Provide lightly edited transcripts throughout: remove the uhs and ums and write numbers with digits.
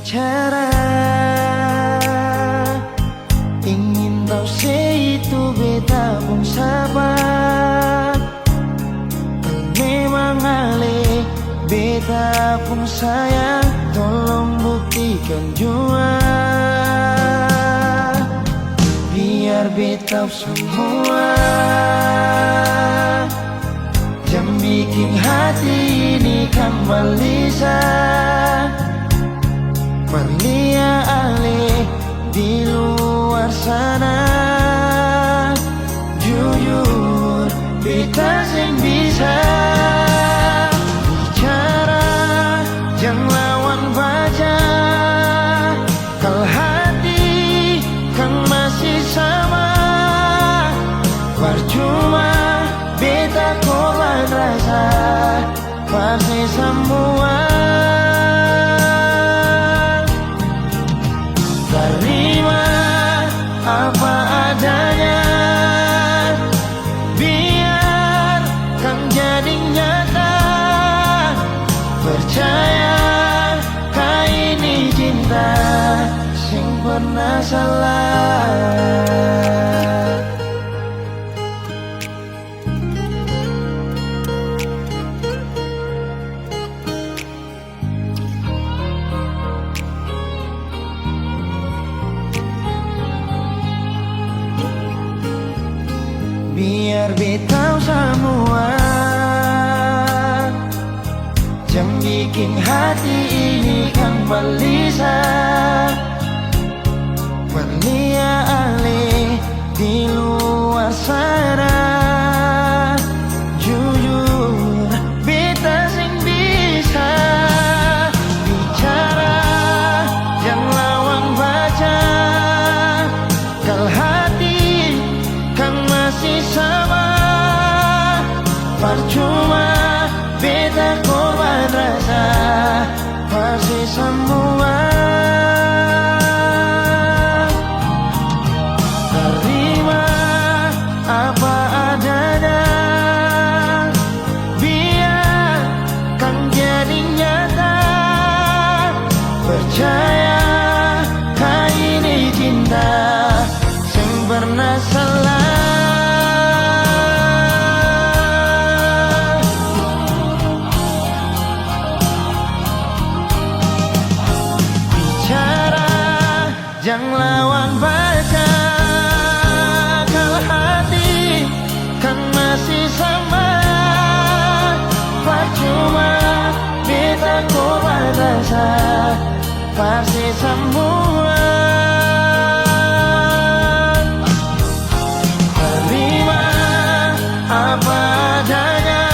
bicara, ingin tahu itu beta pun sabar. Memang ale beta pun sayang, tolong buktikan jua. Biar beta semua jam bikin hati ini kembali Perlia ale di luar sana. Jujur beta sing bisa bicara, jangan lawan baca. Kalau hati kan masih sama, percuma beta korban rasa pasti semua. Terima apa adanya, biar kan jadi nyata. Percaya kau ini cinta sing pernah salah. Biar beta semua jam bikin hati ini kembali Perlia ale di luar sana. Jujur beta sing bisa bicara, jangan lawan baca. Kalau hati kan masih sama, percuma beta korban rasa pasti semua. Terima apa adanya, biar kan jadi nyata. Percaya kau ini cinta sing pernah salah. Jangan lawan baca, kalau hati kan masih sama. Percuma beta korban rasa pasti semua. Terima apa adanya,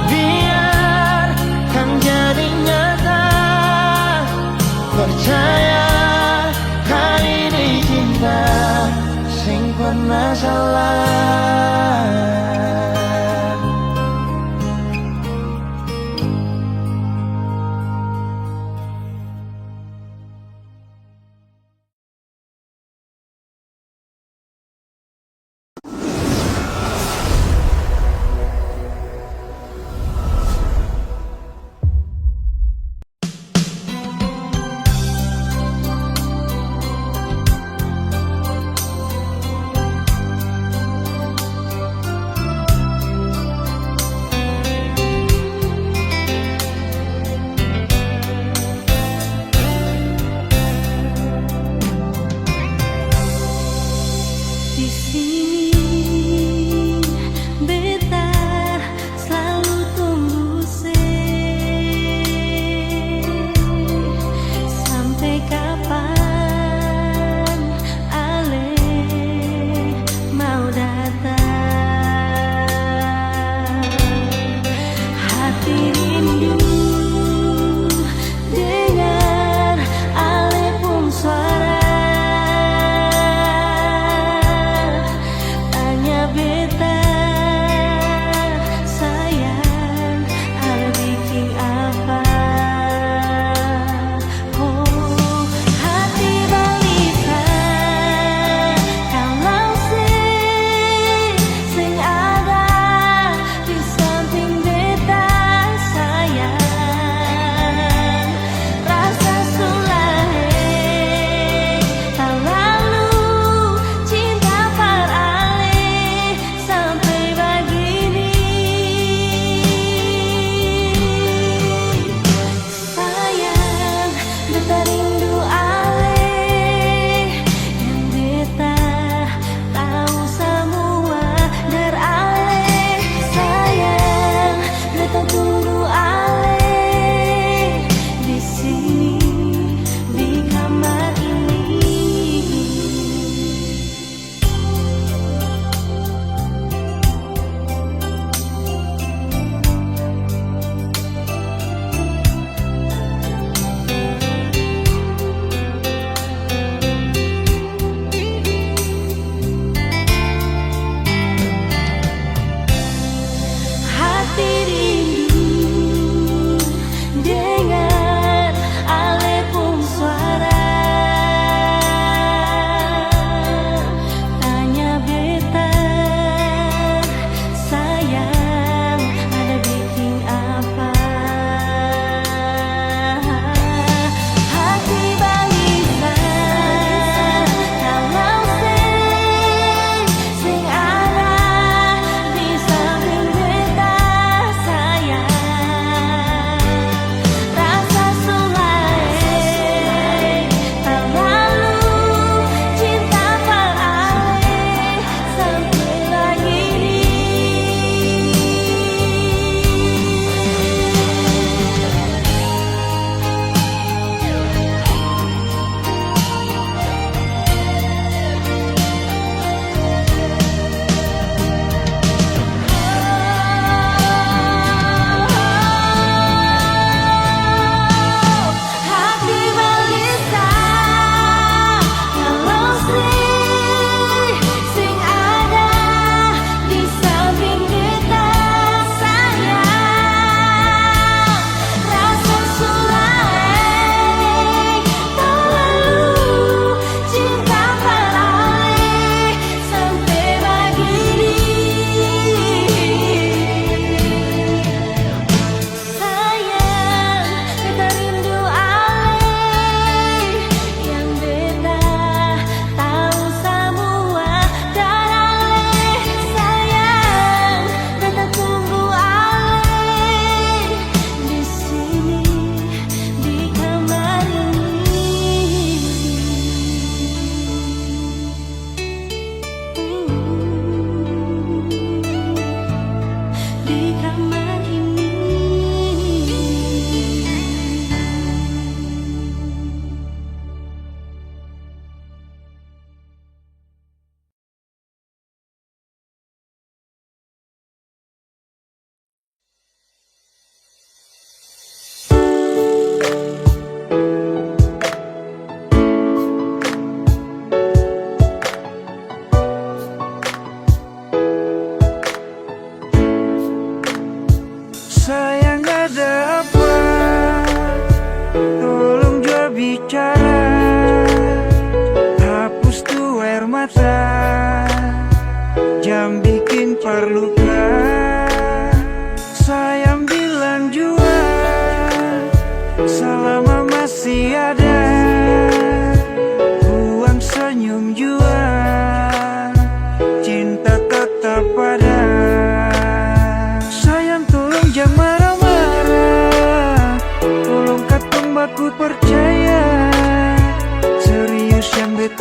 biar kan jadi nyata. Percaya kau ini cinta sing pernah salah.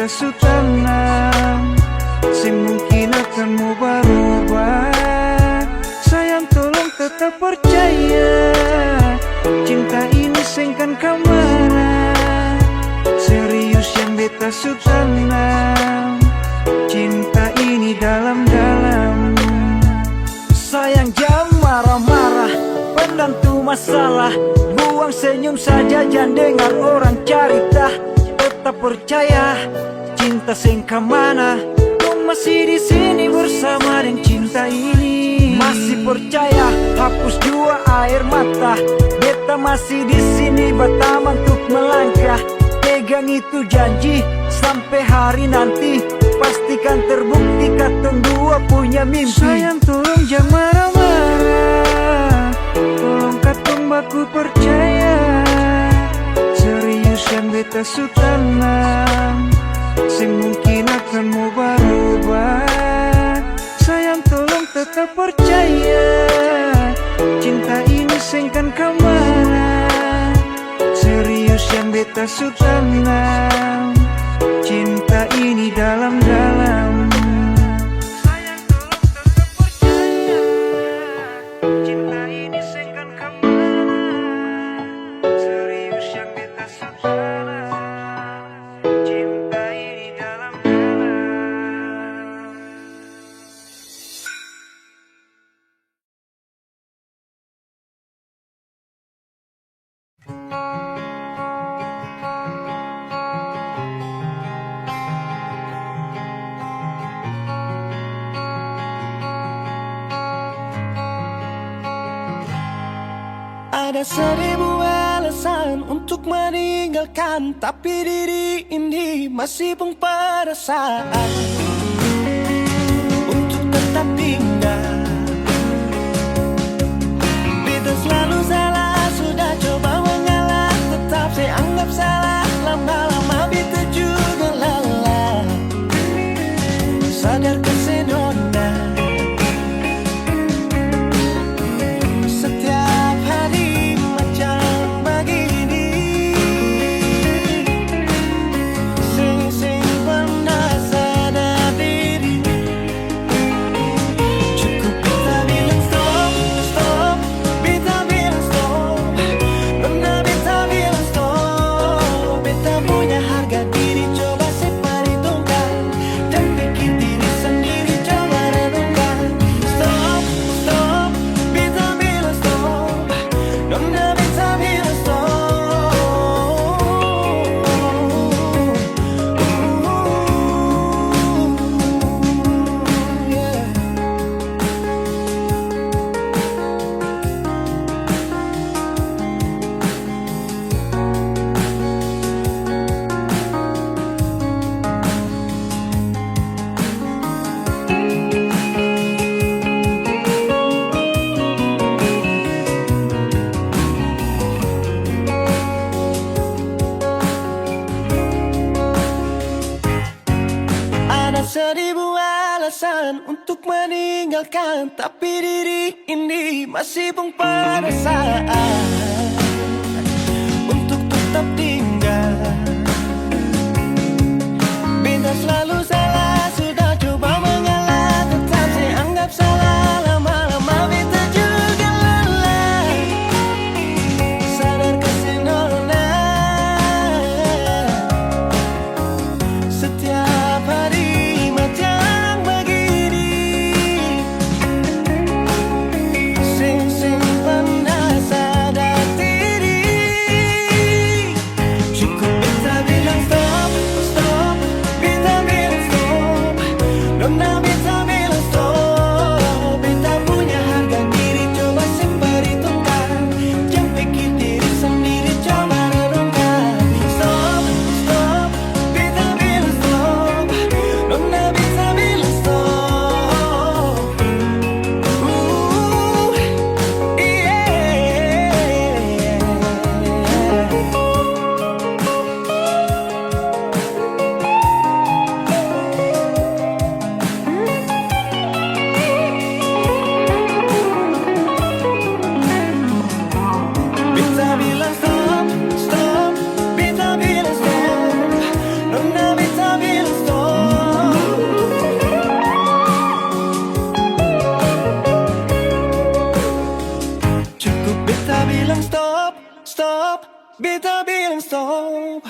beta su tanam, sing mungkin akan mau berubah. Sayang tolong tetap percaya, cinta ini sengkan kemana. Serius yang beta su tanam, cinta ini dalam-dalam. Sayang jangan marah-marah, pendam tuh masalah. Buang senyum saja, jangan dengar orang cerita. Tetap percaya, cinta sengka mana. Kau masih di sini bersama dengan cinta ini. Masih percaya, hapus jua air mata. Beta masih di sini bertaman untuk melangkah. Pegang itu janji, sampai hari nanti pastikan terbukti katong dua punya mimpi. Sayang tolong jangan marah-marah, tolong katong baku percaya. Serius yang beta su tanam, sing mungkin akan mau berubah. Sayang tolong tetap percaya, cinta ini sengkan kemana. Serius yang beta su tanam, cinta ini dalam-dalam. Sayang tolong tetap percaya, cinta ini sengkan kemana. Serius yang beta su tanam, cinta ini dalam-dalam. Ada seribu alasan untuk meninggalkan, tapi diri ini masih pun perasaan untuk tetap tinggal. Beta selalu salah, sudah coba mengalah, tetap saya anggap salah. Lama-lama beta juga lelah. Sadarkan senona, setiap hari macam begini. Sing-sing pernah sadar diri. Cukup beta bilang stop, stop. Beta bilang stop. Pernah beta bilang stop. Beta punya harga diri, coba seperhitungkan. Dan bikin diri sendiri, coba renungkan. Stop, stop. Beta bilang stop. Nona beta bilang stop. Yeah. Ada seribu alasan untuk meninggalkan, tapi diri ini masih pun perasaan untuk tetap tinggal. Beta selalu salah, sudah coba mengalah, tetap saya anggap salah. Lama-lama beta juga lelah. Sadarkan senona, setiap hari macam begini. Sing-sing pernah sadar beta bilang stop.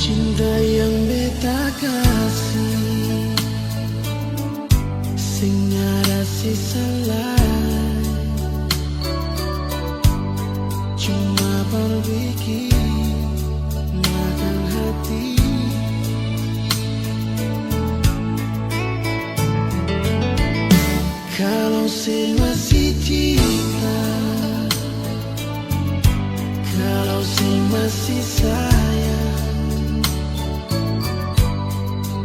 Cinta yang beta kasih sing ada sisa lain, cuma berbikin makan hati. Kalau saya masih cinta, kalau saya masih sayang,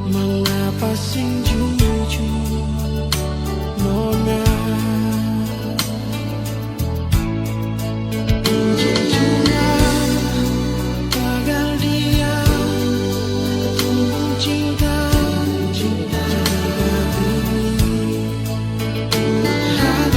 mengapa sing jujur nona? Jujurnya gagal dia ketumpung cinta, cinta hati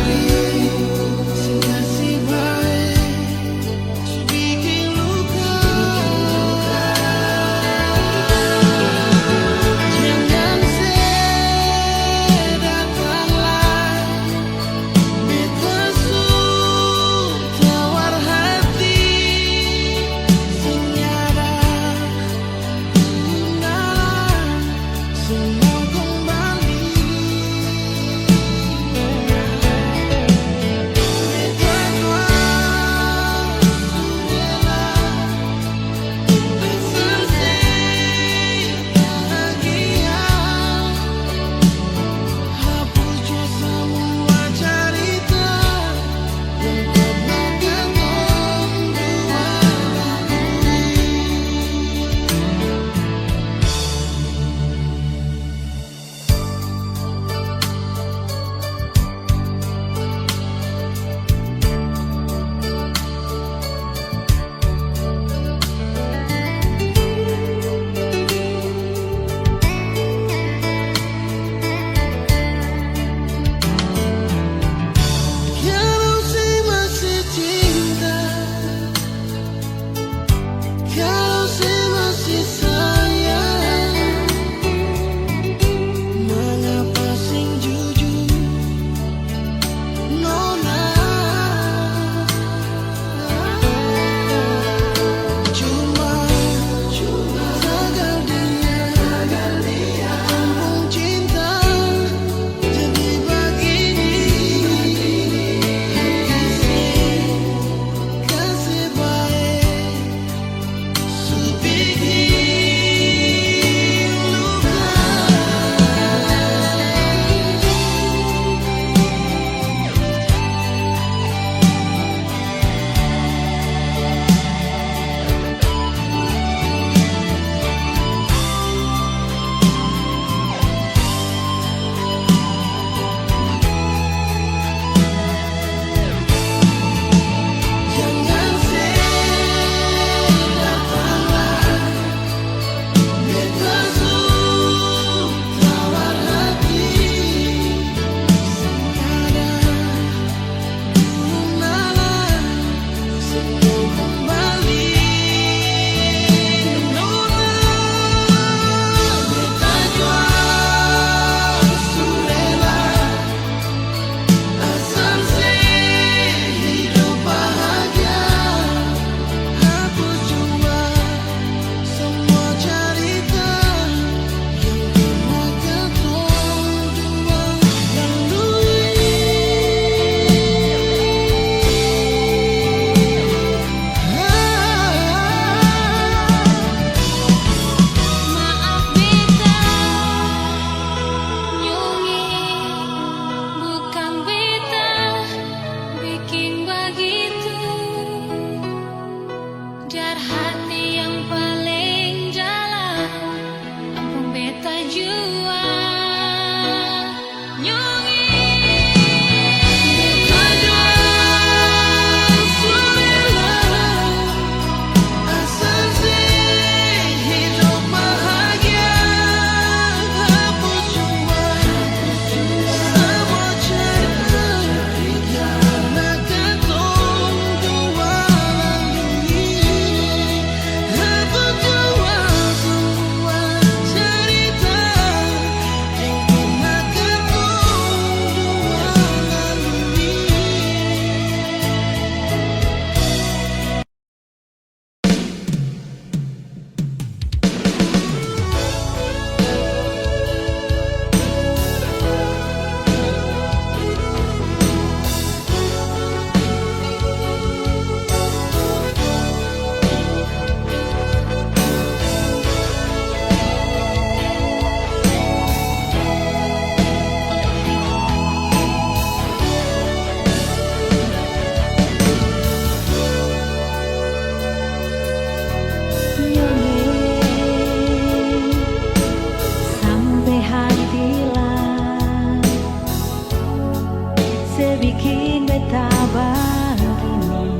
bikin beta begini.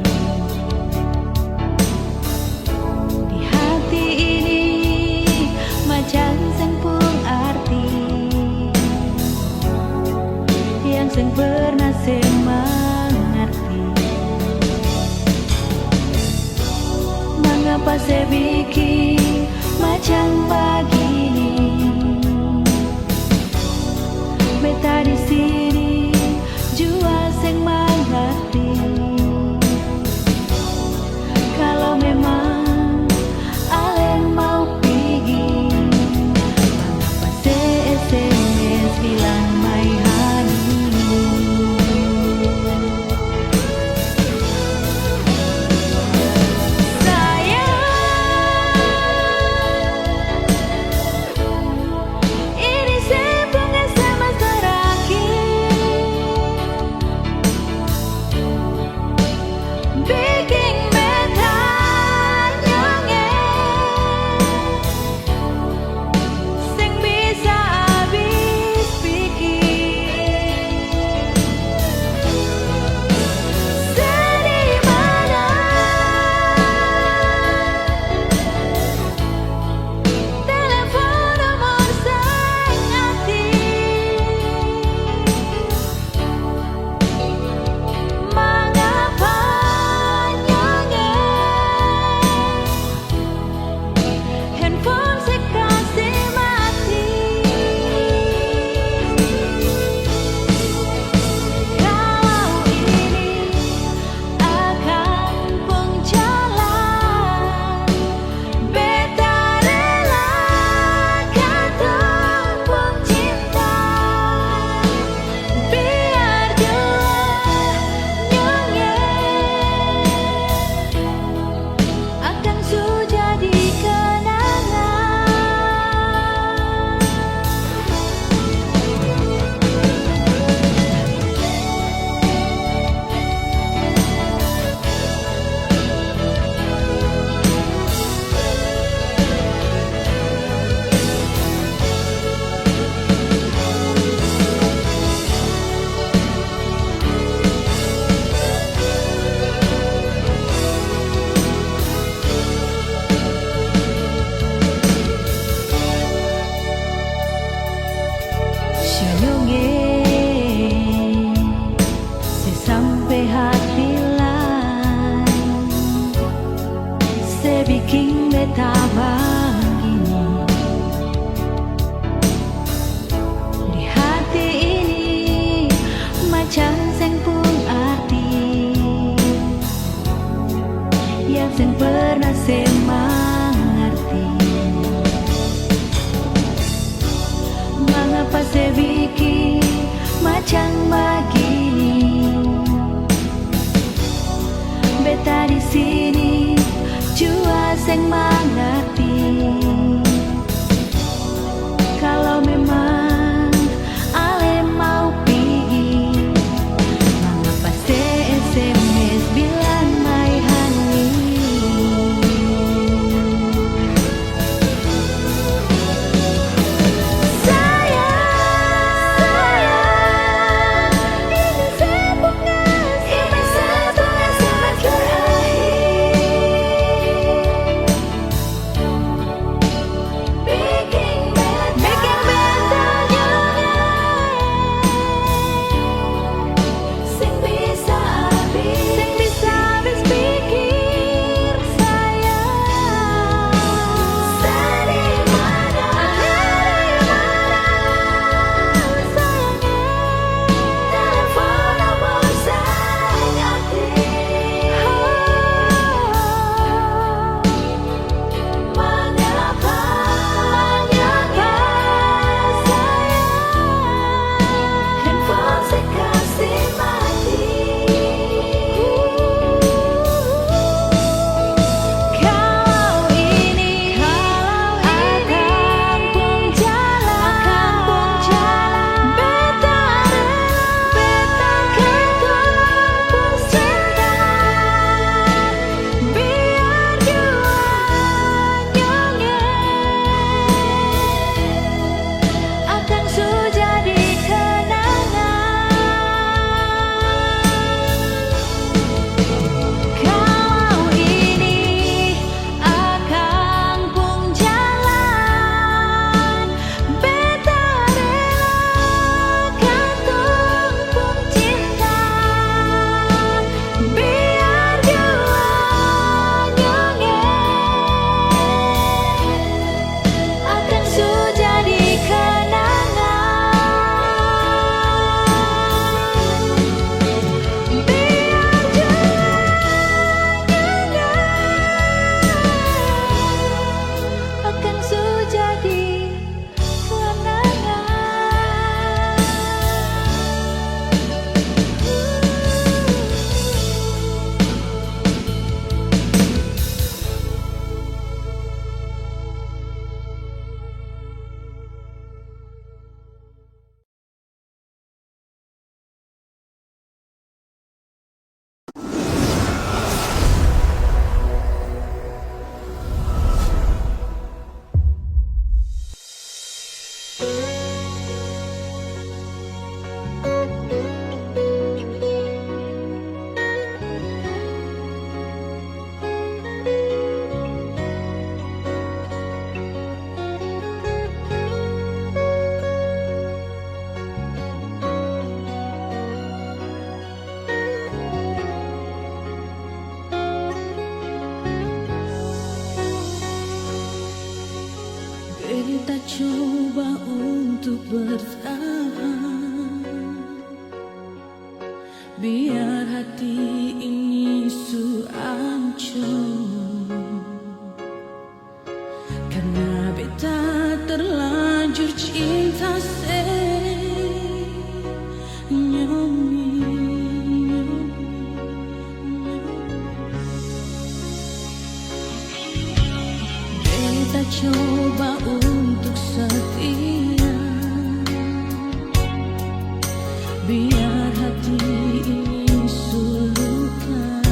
Di hati ini macam sempung arti yang seng pernah mengerti. Mengapa saya bikin macam begini? Beta di sini jua seng mengerti. Kalau memang alen mau pergi, mengapa saya SMS bilang my honey? Sayang, ini sebelum SMS terakhir. coba untuk bertahan, biar hati ini ancur, karena beta terlanjur cinta beta coba untuk setia, biar hati ini sulukan,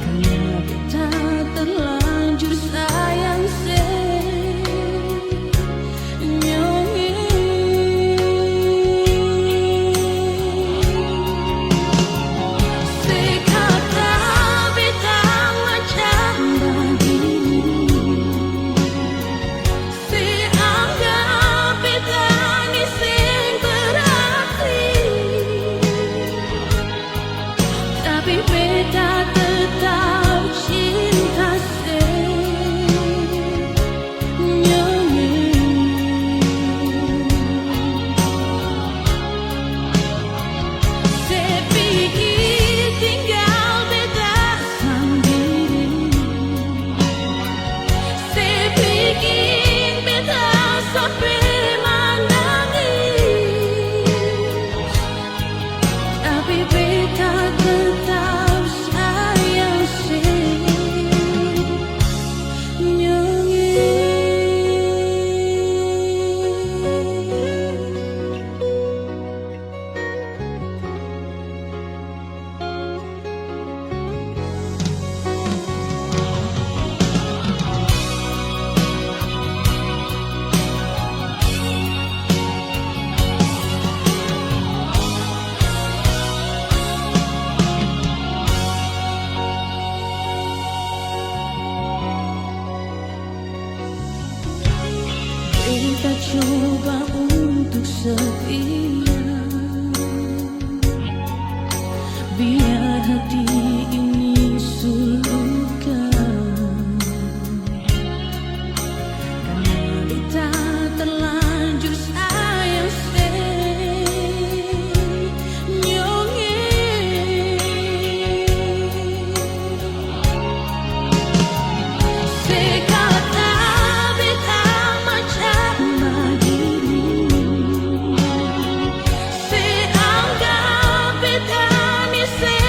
karena beta terlanjur sayang tapi beta tetap cinta sepikir tinggal beta sendiri, sepikir beta sampai menangis, tapi beta tetap sayang beta coba untuk setia, biar hati ini sulukan, karena beta terlanjur sayang say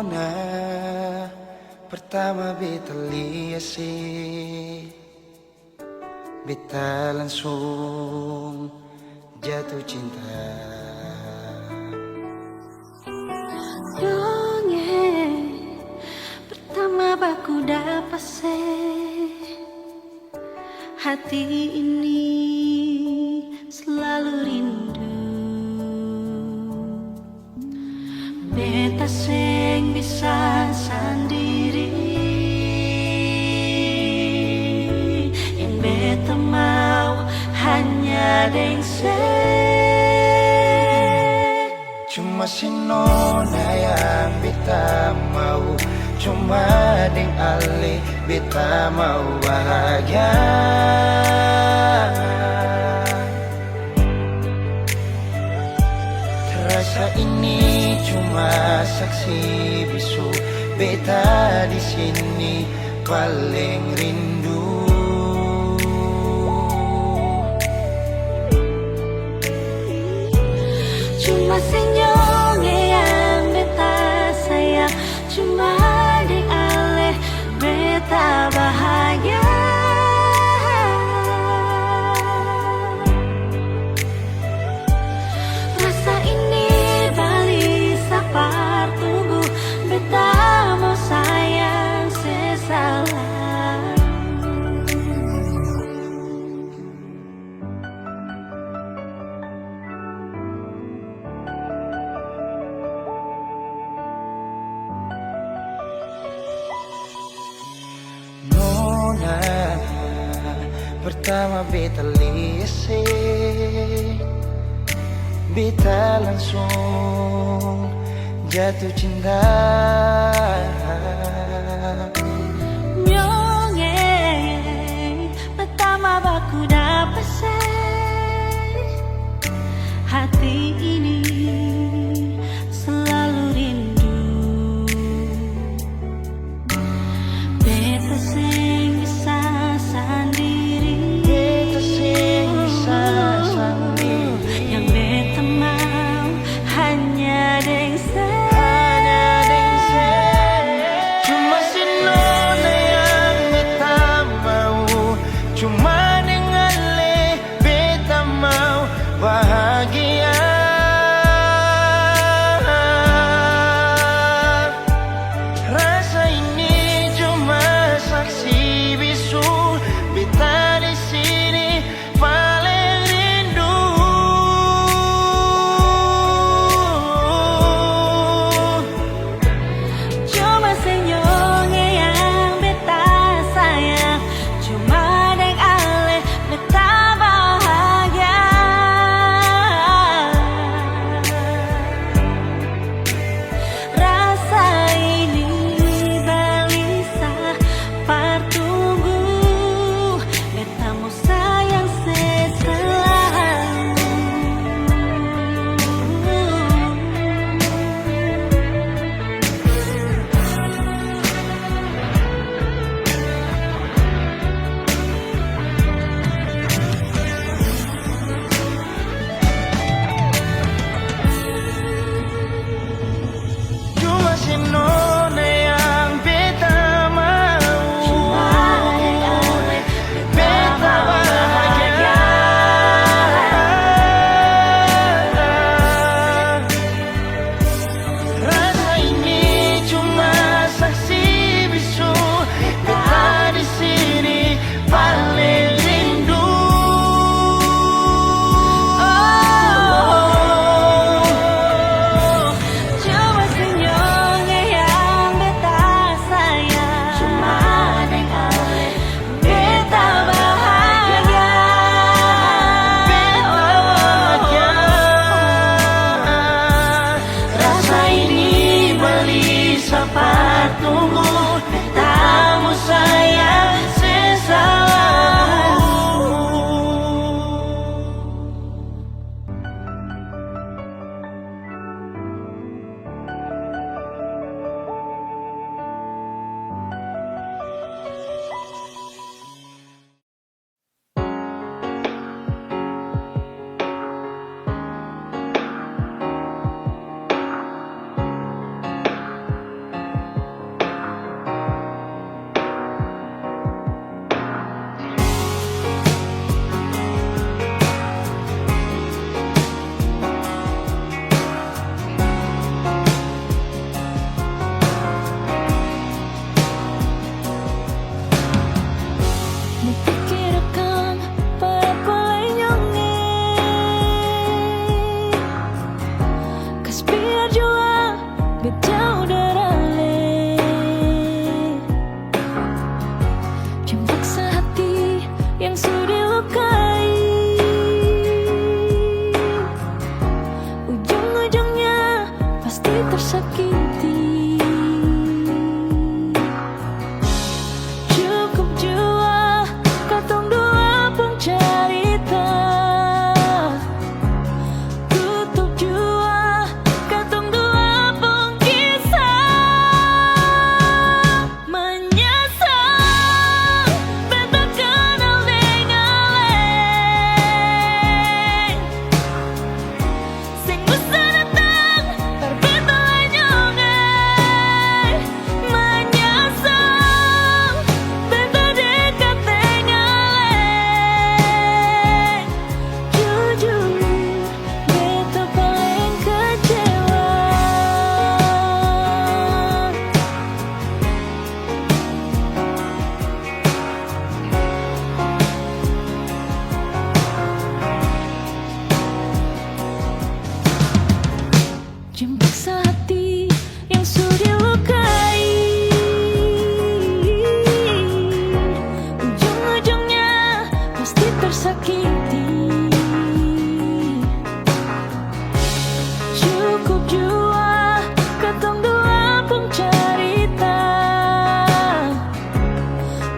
Nona pertama beta lihat sih, beta langsung jatuh cinta. Dongeng pertama baku dapat hati ini selalu rindu. Beta seng bisa sendiri, yang beta mau hanya deng Cuma si Nona yang beta mau, cuma deng Ale beta mau bahagia. Terasa ini cuma saksi bisu, beta di sini paling rindu. Cuma senyum yang beta sayang, cuma deng Ale beta bahagia. Rasa ini balik sapar tunggu, beta mau sayang sesalah. Nona pertama beta lihat, beta langsung jatuh cinta. Nyongeng pertama baku dapat hati ini selalu rindu. Beta sing bisa sendiri, Beta sing bisa sendiri, yang beta mau hanya deng cuma si Nona yang beta mau, cuma dengan Le beta mau bahagia. Rasa ini cuma saksi bisu, beta di sini paling rindu. Cuma senyum yang beta sayang, cuma deng Ale beta bahagia. Rasa ini balisa partunggu, beta mau sayang seselalu. Cuma si Nona yang beta mau, beta bahagia. Rasa ini cuma saksi bisu, beta di sini paling rindu. Cuma senyum yang beta sayang, cuma deng Ale beta bahagia. Rasa ini beli sapar tunggu, beta mau sayang sesalalu. tersakiti. Cukup jua katong dua pun cerita, tutup jua katong dua pun kisah. Menyesal beta kenal dengan lain, sing bisa datang berbeda nyongai. Menyesal beta dekat dengan lain, jujur beta paling kecewa. Jemput hati yang sudah dilukai, ujung-ujungnya pasti tersakiti. Cukup jua katong dua pun cerita,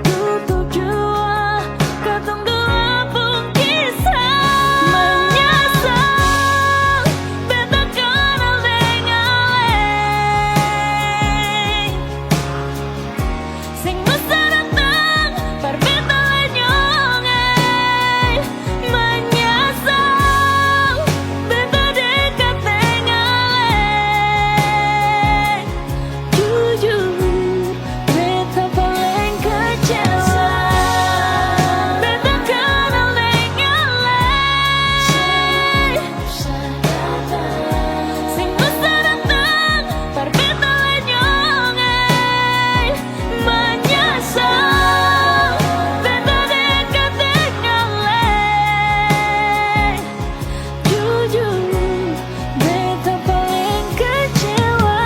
tutup jua katong dua pun kisah. Menyesal beta kenal dengan lain, sing bisa datang berbeda nyongai. Menyesal beta dekat dengan lain, jujur beta paling kecewa. Beta kenal dengan lain, sing bisa datang berbeda nyongai. Menyesal beta dekat dengan lain, jujur beta paling kecewa.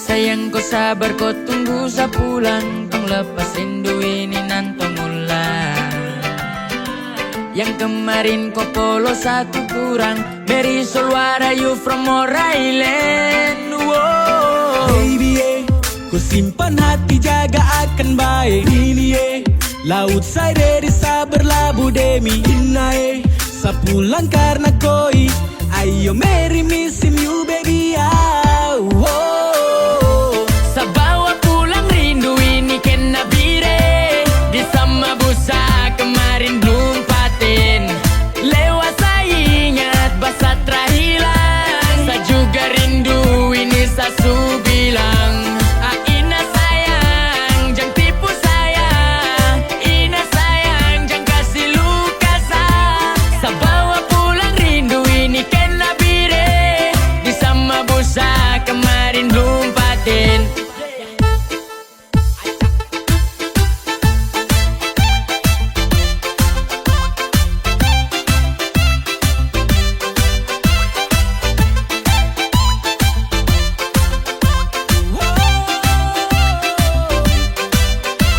Sayang kau sabar kau tunggu sa pulang, tong lepas rindu ini nantong ulang. Yang kemarin kau polos satu kurang, Marisol what are you from More Island? Whoa. Baby, ku simpan hati jaga akan baik. Ini laut saya desa berlabuh demi Inai. Sapulang karena koi, ayo marry missing you baby. Whoa. Sa bawah pulang rindu ini kena bire, di sama busa kemarin belum paten. Lewat saya ingat basa terhilang, sa juga rindu ini sa su bilang. Ina sayang jangan tipu saya, Ina sayang jangan kasih luka sa bawah pulang rindu ini kena bire, di sama busa kemarin belum paten.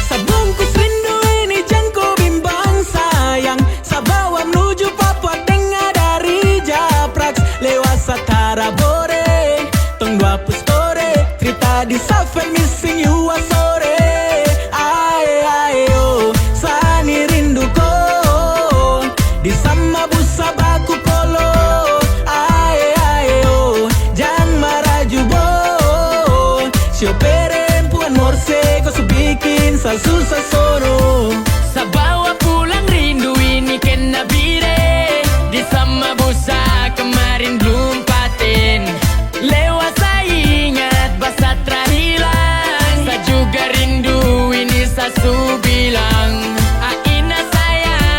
Sabungkus rindu ini jangan ku bimbang sayang. Sabawa menuju Papua tengah dari Japraks. Lewat Satara Bore, tong dua pustore, cerita di Safel missing you sore. Ayo, sani rindu ko, di sama busa baku polo. Ayo, jangan marah jubo, sioperen puan morse, kau subikin susah sono. Sa bawah pulang rindu ini kena bire, di sama busa kemarin belum paten. Lewat saya ingat basa terhilang, sa juga rindu ini sa su bilang. Ina sayang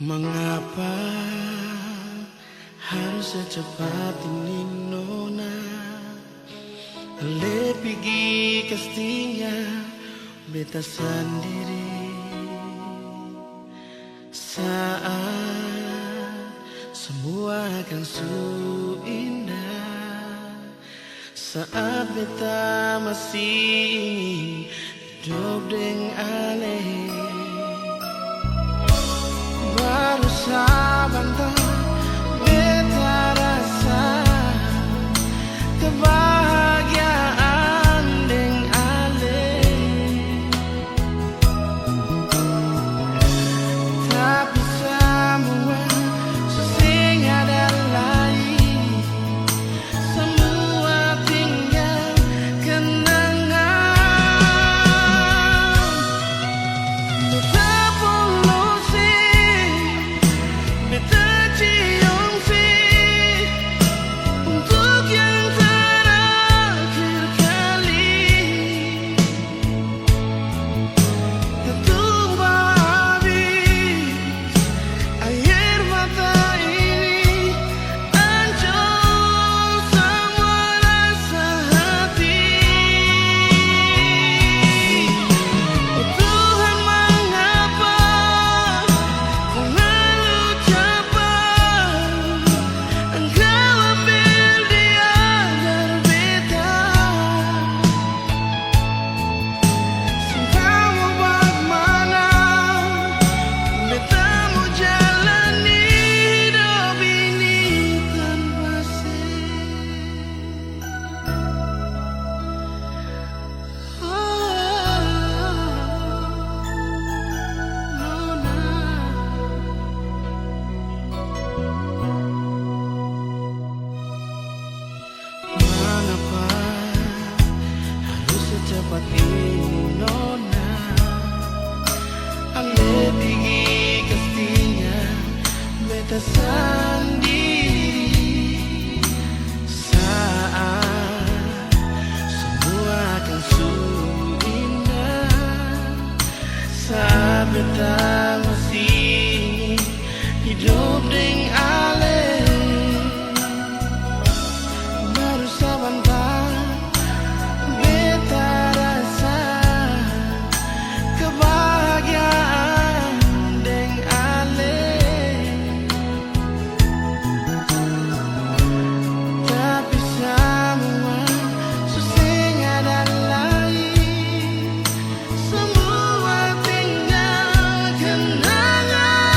Mengapa harus secepat ini nona? Le pergi kastinya beta sendiri saat semua akan su indah, saat beta masih ingin hidup dengan ale. Baru sabantar beta rasa kebahagiaan deng ale, tapi semua sesing ada lain, semua tinggal kenangan. Beta polusi, beta cium sih untuk yang terakhir kali. Tertumpah habis air mata ini, hancur semua rasa hati. Oh Tuhan, mengapa kau lalu cepat? Engkau ambil dia dari beta. Cintamu bagaimana? Beta mau jalani hidup ini tanpa Mengapa harus secepat ini nona? Ale pergi kastinya beta sendiri saat semua akan su indah, saat beta masih ingin hidup dengan ale. Baru sebentar beta rasa kebahagiaan deng ale, tapi semua susing ada lain, semua tinggal kenangan.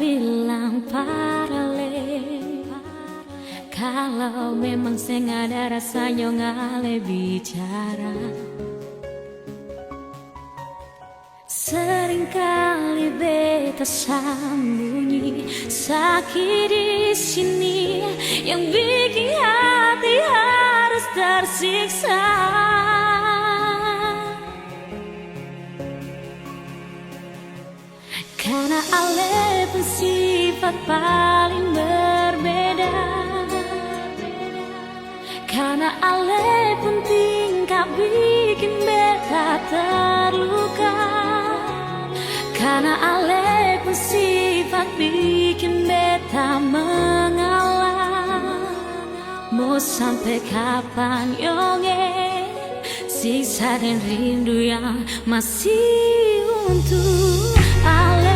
bilang paralel. Kalau memang sing ada rasanya ngale bicara. Seringkali beta sembunyi sakit di sini yang bikin hati harus tersiksa. Karena ale pun sifat paling berbeda. Karena ale pun tingkah bikin beta terluka. Karena ale pun sifat bikin beta mengalah. Mau sampai kapan yonge siksa dan rindu yang masih untuk ale.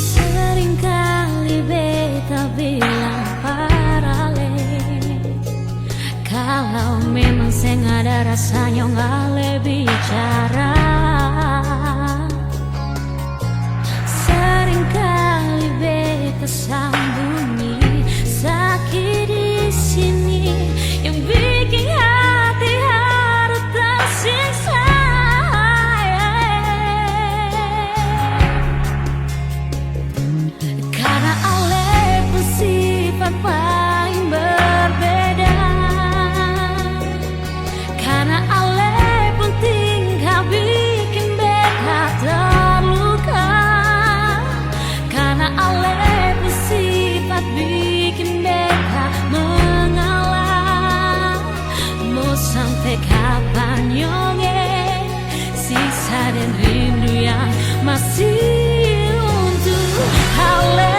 Seringkali beta bilang paralel. Kalau memang seng ada rasanya ngale bicara. Seringkali beta sembunyi sakit di sini yang bikin hati harus tersiksa. Karena ale pun sifat paling berbeda. Karena ale pun tingkah bikin beta terluka. Karena ale pun sifat bikin beta mengalah. Mau sampai kapan yonge siksa dan rindu yang masih untuk ale.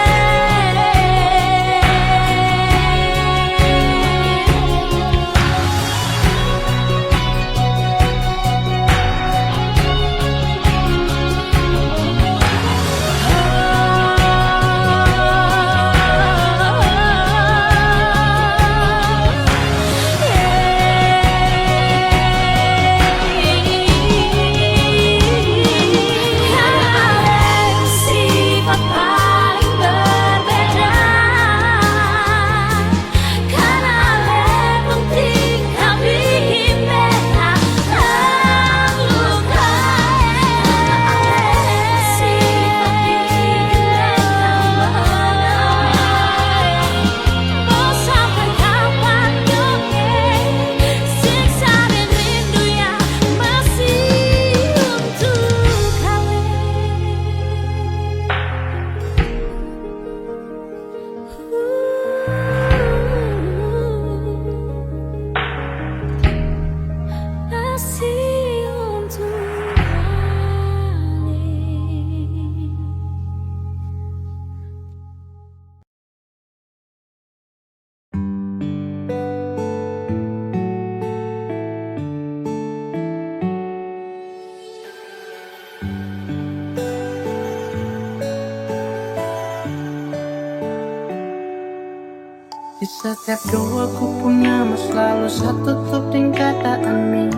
Di setiap doaku punya mas selalu satu tutup dengan kata amin.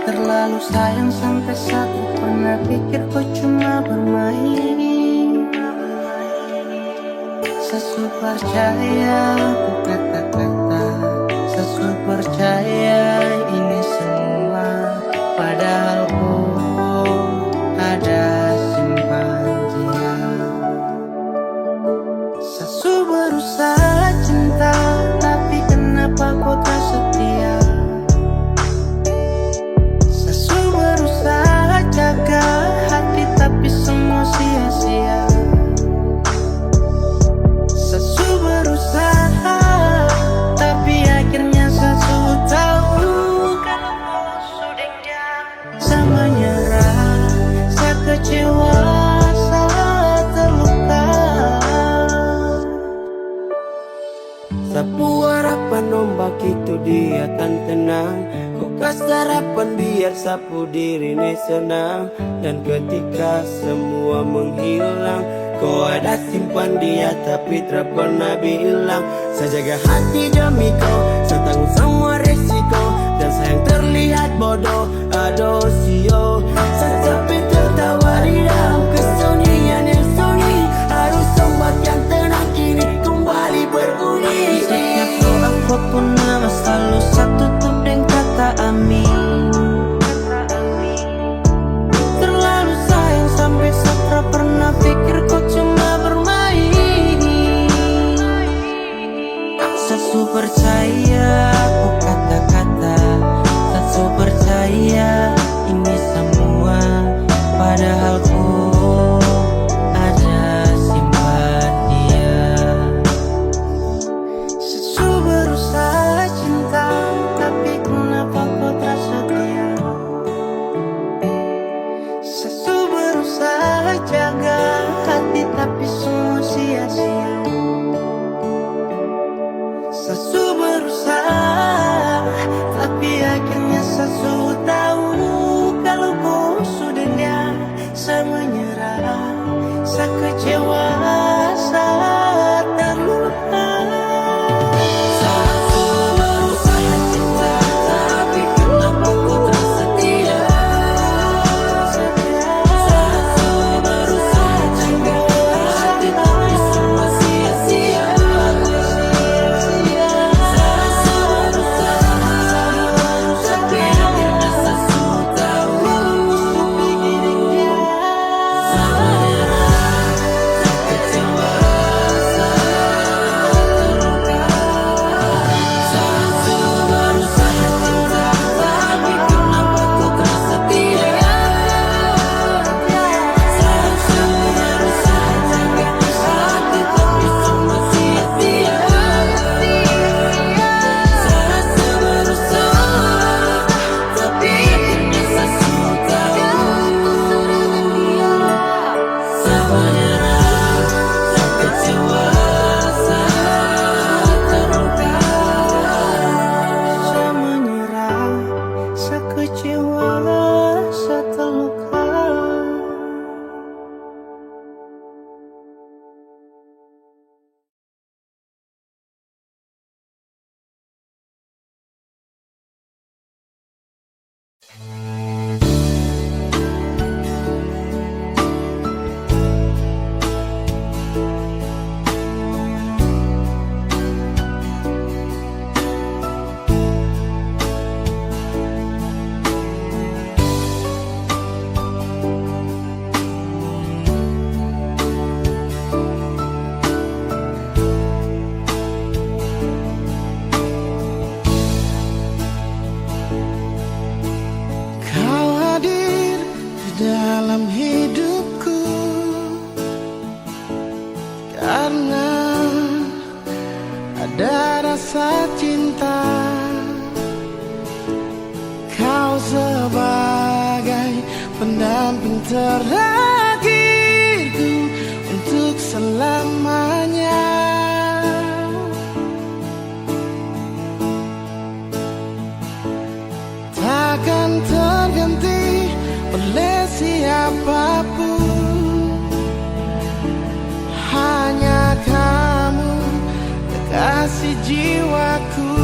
Terlalu sayang sampai satu pernah pikir kau cuma bermain. Sesu percaya ku kata-kata, sesu percaya ini semua. Padahal ku ada simpan dia. Sesu berusaha cinta, tapi kenapa kau tak setia? Sesu berusaha jaga hati, tapi semua sia-sia. Sesu berusaha, tapi akhirnya sesu tahu kalau sudah dia. Sama nyerah, saya kecewa, saya terluka. Sapu harapan ombak itu dia kan tenang. Kok Kasih harapan biar sapu diri ini senang. Dan ketika semua menghilang, kau ada simpan dia tapi tak pernah bilang. Saya jaga hati demi kau, saya tanggung semua resiko. Dan sayang terlihat bodoh, aduh sio. Saya sampai tertawa di dalam kesunyian yang sunyi. Harus sobat yang tenang kini kembali berbunyi. Setiap doa apapun nama selalu satu tutup dengan kata amin. Terlalu sayang sampai saya pernah pikir kau cuma bermain. Saya percaya aku kata-kata, saya percaya ini semua. Padahal ku ada simpan dia. Saya berusaha cinta, tapi kenapa kau tak setia? Saya berusaha jaga hati, tapi semua sia-sia. Saya berusaha, tapi akhirnya saya tahu kalau kau sudah dia. Saya menyerah, saya kecewa, saya terluka. Saya berusaha cinta, tapi kenapa kau tak setia? Saya berusaha jaga hati, tapi semua sia-sia. Dalam hidupku, karena ada rasa cinta. Kau sebagai pendamping terakhirku untuk selamanya. Takkan terganti oleh siapapun, hanya kamu kekasih jiwaku.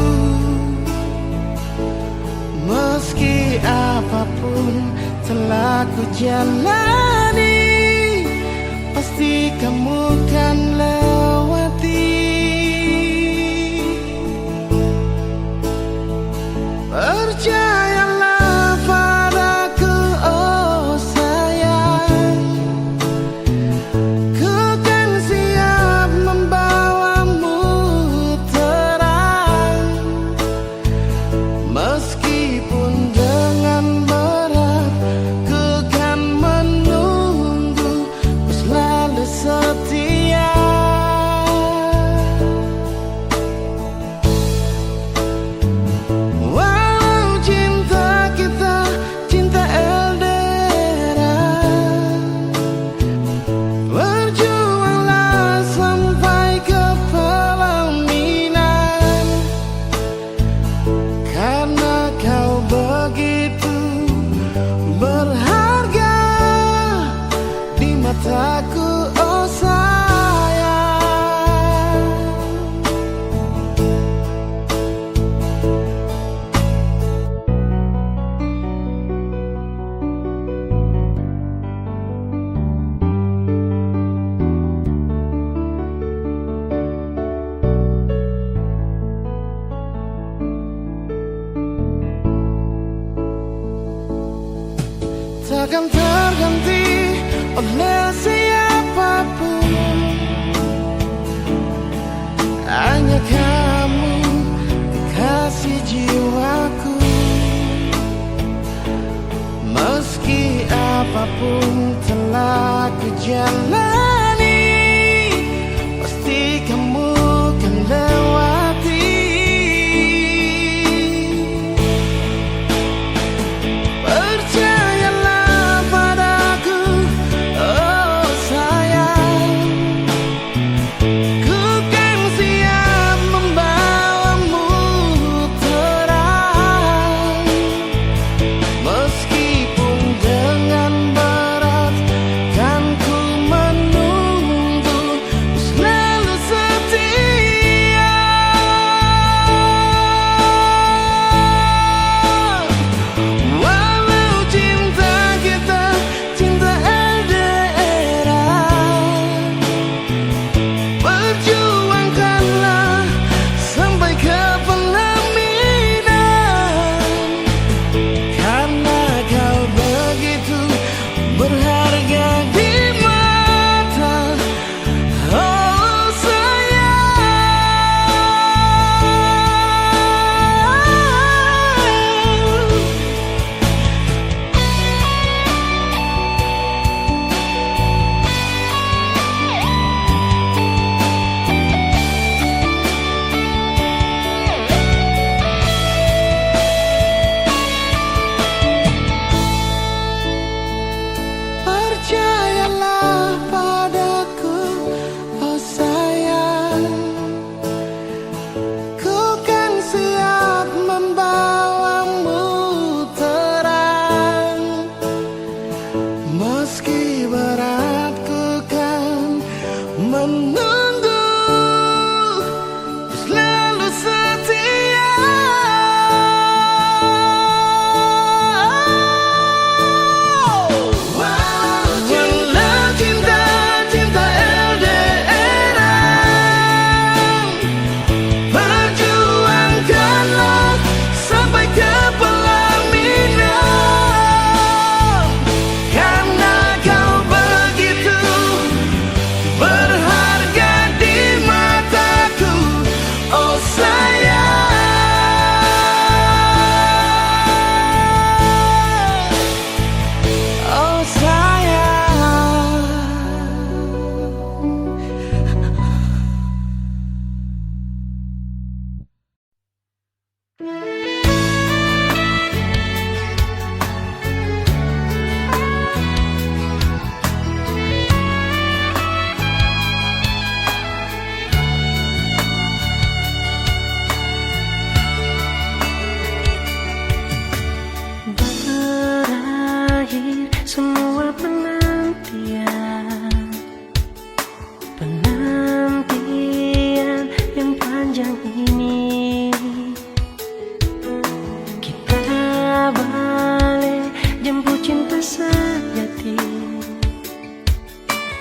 Meski apapun telah ku jalani, pasti kamu kan lewati. Percayalah padaku, oh sayang, ku kan siap membawamu terang. Meskipun dengan berat, ku kan menunggu, ku selalu setia. aku jalani, pasti kamu kan lewati. Percayalah padaku, oh sayang, ku kan siap membawamu terang. Meskipun dengan berat kan ku menunggu, selalu setia. Walau cinta kita cinta LDRan, perjuangkanlah sampai ke pelaminan. Karena kau begitu berharga di mata, oh percayalah padaku, oh sayang, ku kan siap membawamu terang. Meski berat ku kan menunggu, selalu setia. Walau cinta LDRan, perjuangkanlah sampai ke pelaminan. Karena kau begitu berharga di mataku, oh sayang, oh sayang. Berakhir semua penantian yang panjang ini. Kita balik jemput cinta sejati,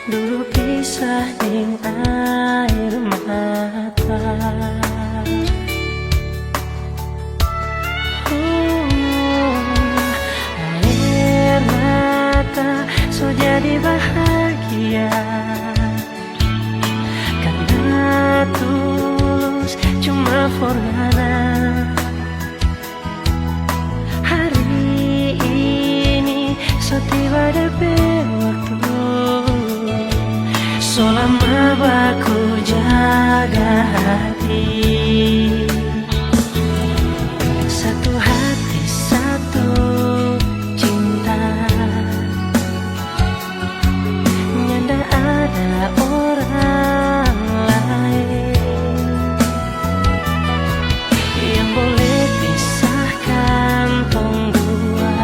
dulu pisah dengan air mata. Air mata so jadi bahagia, karena tulus cuma forgana. Hari ini so tiba DP waktu, selama baku jaga hati. Satu hati satu cinta, nyanda ada orang lain yang boleh pisahkan tong dua.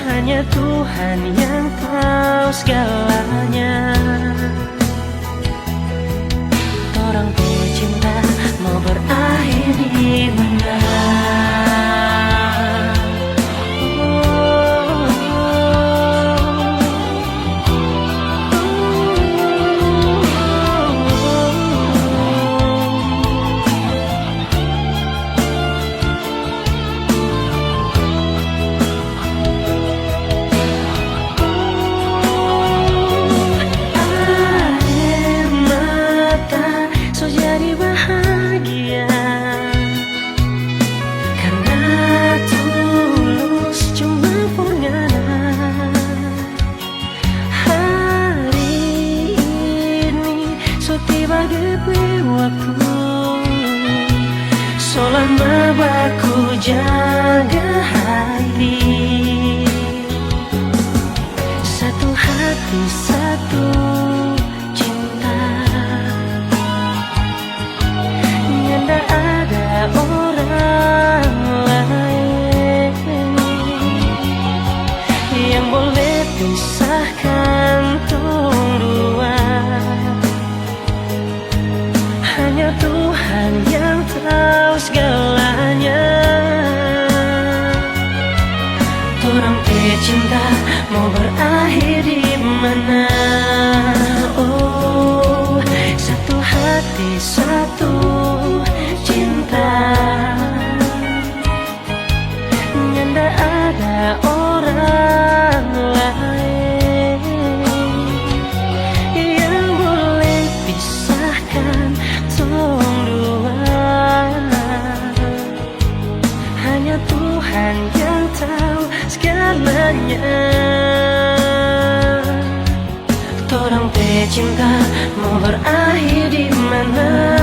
Hanya Tuhan yang tahu segalanya. hadapi waktu selama baku jaga hati. Satu hati, satu cinta. Nyanda ada orang lain yang boleh pisahkan tong dua. Hanya Tuhan yang tahu segalanya. Torang teh cinta mau berakhir di mana? Oh, satu hati, satu cinta. Nyanda ada orang lain yang boleh pisahkan tong dua. Hanya Tuhan yang tahu segalanya. Torang teh cinta mau berakhir di mana?